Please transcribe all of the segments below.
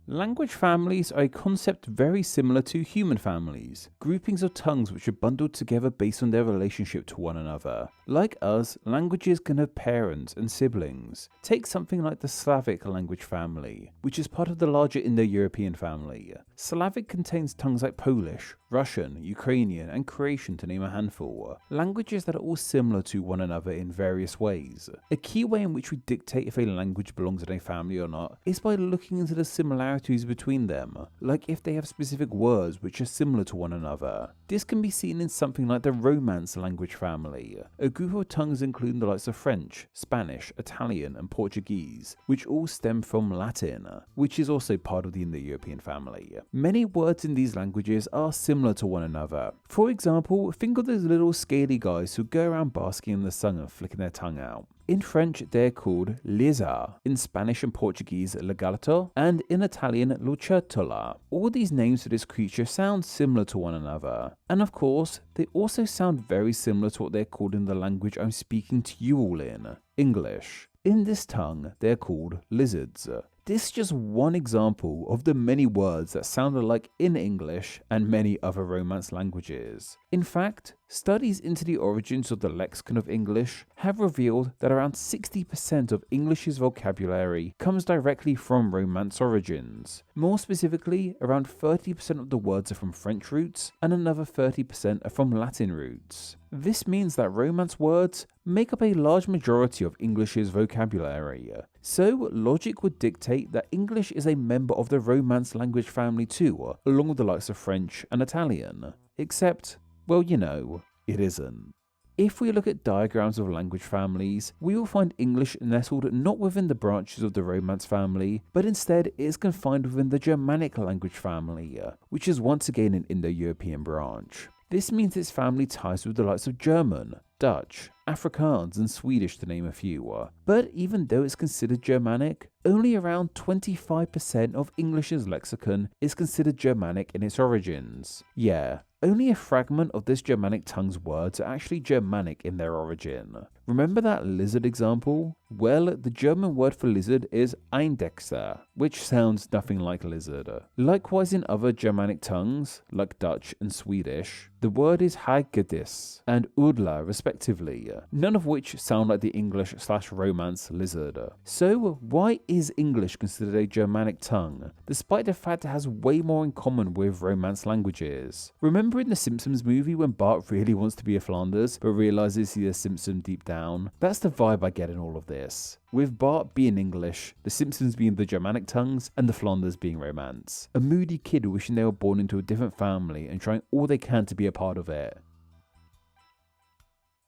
Language families are a concept very similar to human families, groupings of tongues which are bundled together based on their relationship to one another. Like us, languages can have parents and siblings. Take something like the Slavic language family, which is part of the larger Indo-European family. Slavic contains tongues like Polish, Russian, Ukrainian, and Croatian to name a handful. Languages that are all similar to one another in various ways. A key way in which we dictate if a language belongs in a family or not is by looking into the similarities between them, like if they have specific words which are similar to one another. This can be seen in something like the Romance language family, a group of tongues including the likes of French, Spanish, Italian, and Portuguese, which all stem from Latin, which is also part of the Indo-European family. Many words in these languages are similar to one another. For example, think of those little scaly guys who go around basking in the sun and flicking their tongue out. In French, they're called lisa, in Spanish and Portuguese, lagarto, and in Italian, lucertola. All these names for this creature sound similar to one another. And of course, they also sound very similar to what they're called in the language I'm speaking to you all in, English. In this tongue, they're called lizards. This is just one example of the many words that sound alike in English and many other Romance languages. In fact, studies into the origins of the lexicon of English have revealed that around 60% of English's vocabulary comes directly from Romance origins. More specifically, around 30% of the words are from French roots and another 30% are from Latin roots. This means that Romance words make up a large majority of English's vocabulary. So, logic would dictate that English is a member of the Romance language family too, along with the likes of French and Italian. Except, well, you know, it isn't. If we look at diagrams of language families, we will find English nestled not within the branches of the Romance family, but instead it is confined within the Germanic language family, which is once again an Indo-European branch. This means its family ties with the likes of German, Dutch, Afrikaans, and Swedish to name a few. But even though it's considered Germanic, only around 25% of English's lexicon is considered Germanic in its origins. Yeah, only a fragment of this Germanic tongue's words are actually Germanic in their origin. Remember that lizard example? Well, the German word for lizard is Eidechse, which sounds nothing like lizard. Likewise in other Germanic tongues, like Dutch and Swedish, the word is Hagedis and Udla respectively, none of which sound like the English/Romance lizard. So why is English considered a Germanic tongue, despite the fact it has way more in common with Romance languages? Remember in the Simpsons movie when Bart really wants to be a Flanders, but realizes he's a Simpson deep down? That's the vibe I get in all of this. With Bart being English, the Simpsons being the Germanic tongues, and the Flanders being Romance. A moody kid wishing they were born into a different family and trying all they can to be a part of it.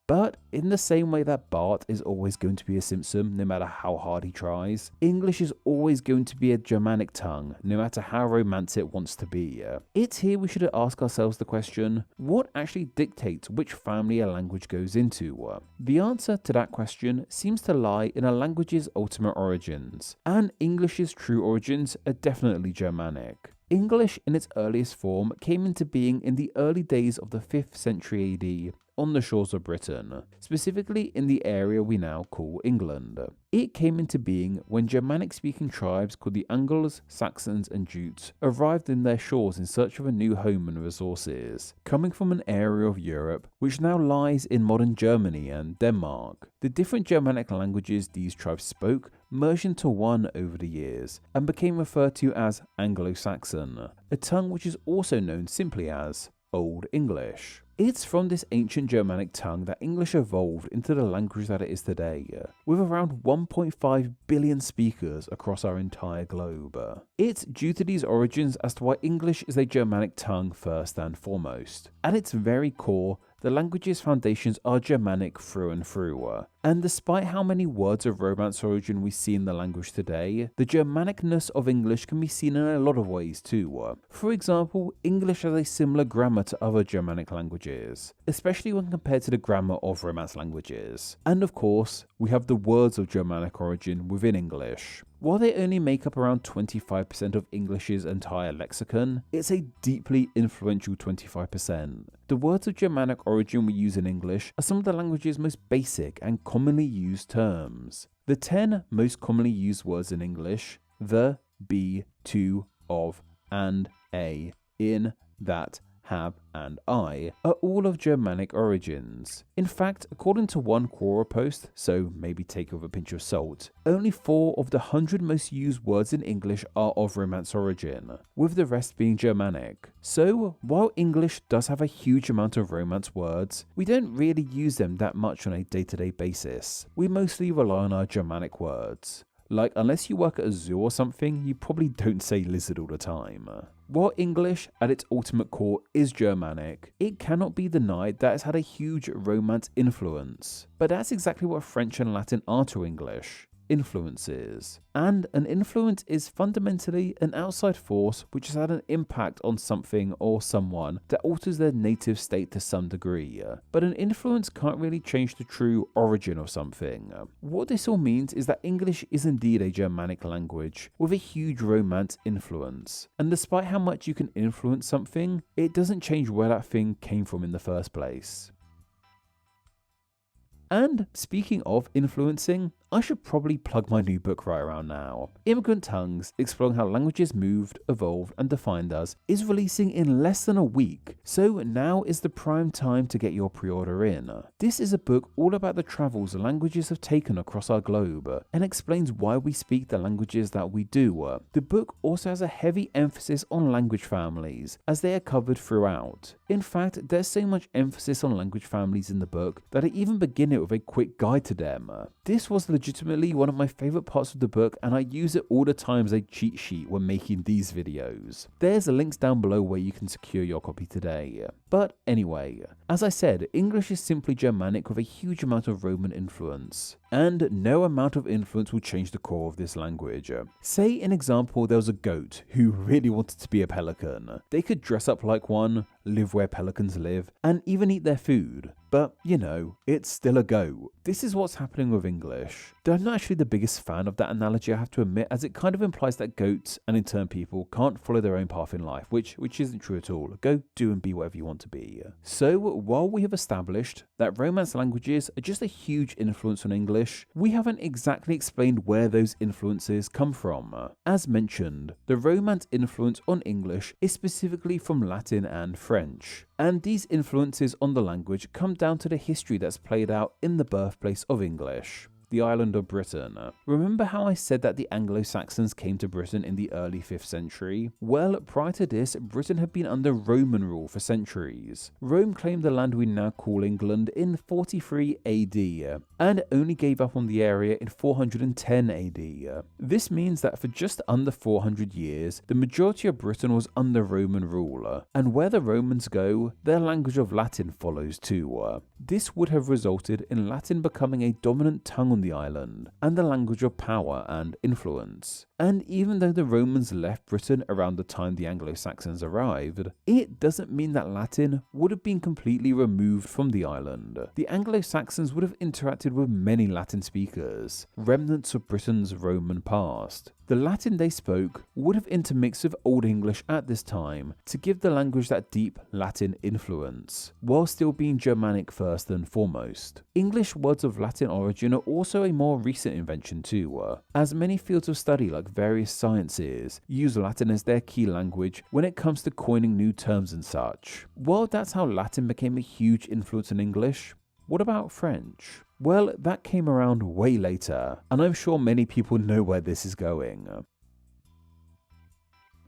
But in the same way that Bart is always going to be a Simpson no matter how hard he tries, English is always going to be a Germanic tongue no matter how Romance it wants to be. It's here we should ask ourselves the question, what actually dictates which family a language goes into? The answer to that question seems to lie in a language's ultimate origins, and English's true origins are definitely Germanic. English in its earliest form came into being in the early days of the 5th century AD, on the shores of Britain, specifically in the area we now call England. It came into being when Germanic-speaking tribes called the Angles, Saxons, and Jutes arrived in their shores in search of a new home and resources, coming from an area of Europe which now lies in modern Germany and Denmark. The different Germanic languages these tribes spoke merged into one over the years and became referred to as Anglo-Saxon, a tongue which is also known simply as Old English. It's from this ancient Germanic tongue that English evolved into the language that it is today, with around 1.5 billion speakers across our entire globe. It's due to these origins as to why English is a Germanic tongue first and foremost. At its very core, the language's foundations are Germanic through and through, and despite how many words of Romance origin we see in the language today, the Germanicness of English can be seen in a lot of ways too. For example, English has a similar grammar to other Germanic languages, especially when compared to the grammar of Romance languages. And of course, we have the words of Germanic origin within English. While they only make up around 25% of English's entire lexicon, it's a deeply influential 25%. The words of Germanic origin we use in English are some of the language's most basic and commonly used terms. The 10 most commonly used words in English, the, be, to, of, and, a, in, that, have, and I are all of Germanic origins. In fact, according to one Quora post, so maybe take it with a pinch of salt, only 4 of the 100 most used words in English are of Romance origin, with the rest being Germanic. So, while English does have a huge amount of Romance words, we don't really use them that much on a day-to-day basis. We mostly rely on our Germanic words. Like, unless you work at a zoo or something, you probably don't say lizard all the time. While English, at its ultimate core, is Germanic, it cannot be denied that it's had a huge Romance influence. But that's exactly what French and Latin are to English. Influences. And an influence is fundamentally an outside force which has had an impact on something or someone that alters their native state to some degree. But an influence can't really change the true origin of something. What this all means is that English is indeed a Germanic language with a huge Romance influence. And despite how much you can influence something, it doesn't change where that thing came from in the first place. And speaking of influencing, I should probably plug my new book right around now. Immigrant Tongues, exploring how languages moved, evolved, and defined us, is releasing in less than a week, so now is the prime time to get your pre-order in. This is a book all about the travels languages have taken across our globe, and explains why we speak the languages that we do. The book also has a heavy emphasis on language families, as they are covered throughout. In fact, there's so much emphasis on language families in the book that I even begin it with a quick guide to them. This was legitimately one of my favorite parts of the book, and I use it all the time as a cheat sheet when making these videos. There's the links down below where you can secure your copy today. But anyway, as I said, English is simply Germanic with a huge amount of Roman influence. And no amount of influence will change the core of this language. Say, in example, there was a goat who really wanted to be a pelican. They could dress up like one, live where pelicans live, and even eat their food. But, you know, it's still a goat. This is what's happening with English. Though I'm not actually the biggest fan of that analogy, I have to admit, as it kind of implies that goats, and in turn people, can't follow their own path in life, which isn't true at all. Go do and be whatever you want to be. So, while we have established that Romance languages are just a huge influence on English, we haven't exactly explained where those influences come from. As mentioned, the Romance influence on English is specifically from Latin and French. And these influences on the language come down to the history that's played out in the birthplace of English, the island of Britain. Remember how I said that the Anglo-Saxons came to Britain in the early 5th century? Well, prior to this, Britain had been under Roman rule for centuries. Rome claimed the land we now call England in 43 AD, and only gave up on the area in 410 AD. This means that for just under 400 years, the majority of Britain was under Roman rule, and where the Romans go, their language of Latin follows too. This would have resulted in Latin becoming a dominant tongue on the island, and the language of power and influence. And even though the Romans left Britain around the time the Anglo-Saxons arrived, it doesn't mean that Latin would have been completely removed from the island. The Anglo-Saxons would have interacted with many Latin speakers, remnants of Britain's Roman past. The Latin they spoke would have intermixed with Old English at this time to give the language that deep Latin influence, while still being Germanic first and foremost. English words of Latin origin are also a more recent invention too, as many fields of study like various sciences use Latin as their key language when it comes to coining new terms and such. While that's how Latin became a huge influence in English, what about French? Well, that came around way later, and I'm sure many people know where this is going.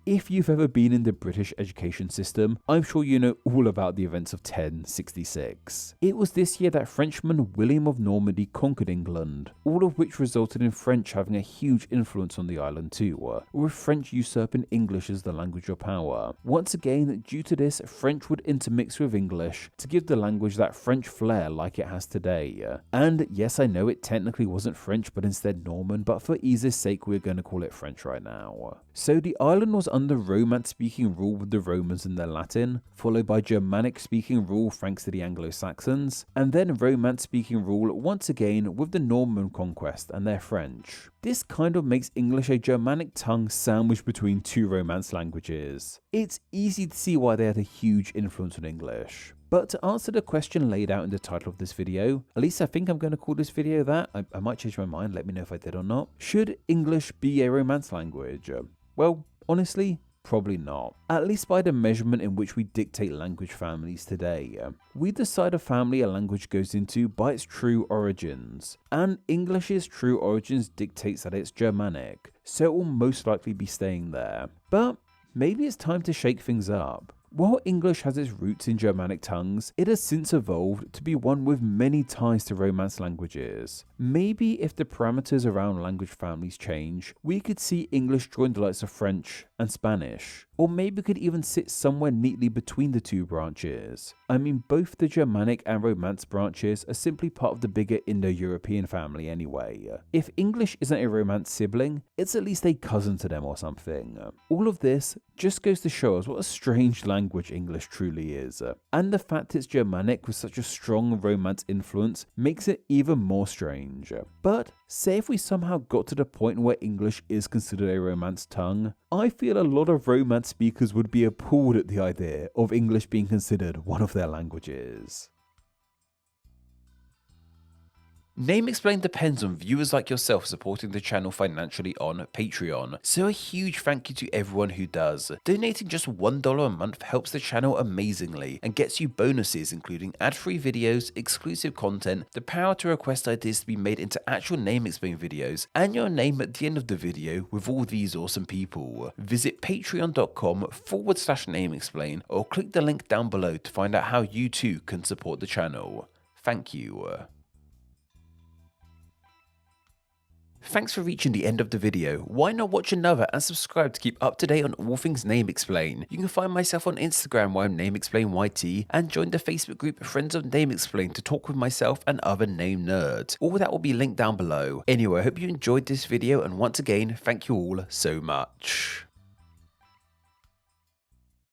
If you've ever been in the British education system, I'm sure you know all about the events of 1066. It was this year that Frenchman William of Normandy conquered England, all of which resulted in French having a huge influence on the island too, with French usurping English as the language of power. Once again, due to this, French would intermix with English to give the language that French flair like it has today. And yes, I know it technically wasn't French but instead Norman, but for ease's sake we're going to call it French right now. So the island was under Romance-speaking rule with the Romans and their Latin, followed by Germanic-speaking rule thanks to the Anglo-Saxons, and then Romance-speaking rule once again with the Norman conquest and their French. This kind of makes English a Germanic tongue sandwiched between two Romance languages. It's easy to see why they had a huge influence on English. But to answer the question laid out in the title of this video, at least I think I'm going to call this video that, I might change my mind, let me know if I did or not. Should English be a Romance language? Well, honestly, probably not. At least by the measurement in which we dictate language families today. We decide a family a language goes into by its true origins, and English's true origins dictates that it's Germanic, so it will most likely be staying there. But maybe it's time to shake things up. While English has its roots in Germanic tongues, it has since evolved to be one with many ties to Romance languages. Maybe if the parameters around language families change, we could see English join the likes of French and Spanish. Or maybe it could even sit somewhere neatly between the two branches. I mean, both the Germanic and Romance branches are simply part of the bigger Indo-European family anyway. If English isn't a Romance sibling, it's at least a cousin to them or something. All of this just goes to show us what a strange language English truly is. And the fact it's Germanic with such a strong Romance influence makes it even more strange. But say if we somehow got to the point where English is considered a Romance tongue, I feel a lot of Romance speakers would be appalled at the idea of English being considered one of their languages. Name Explain depends on viewers like yourself supporting the channel financially on Patreon, so a huge thank you to everyone who does. Donating just $1 a month helps the channel amazingly and gets you bonuses including ad-free videos, exclusive content, the power to request ideas to be made into actual Name Explain videos, and your name at the end of the video with all these awesome people. Visit patreon.com/Name Explain or click the link down below to find out how you too can support the channel. Thank you. Thanks for reaching the end of the video. Why not watch another and subscribe to keep up to date on all things Name Explain. You can find myself on Instagram where I'm NameExplainYT and join the Facebook group Friends of Name Explain to talk with myself and other name nerds. All that will be linked down below. Anyway, I hope you enjoyed this video and once again, thank you all so much.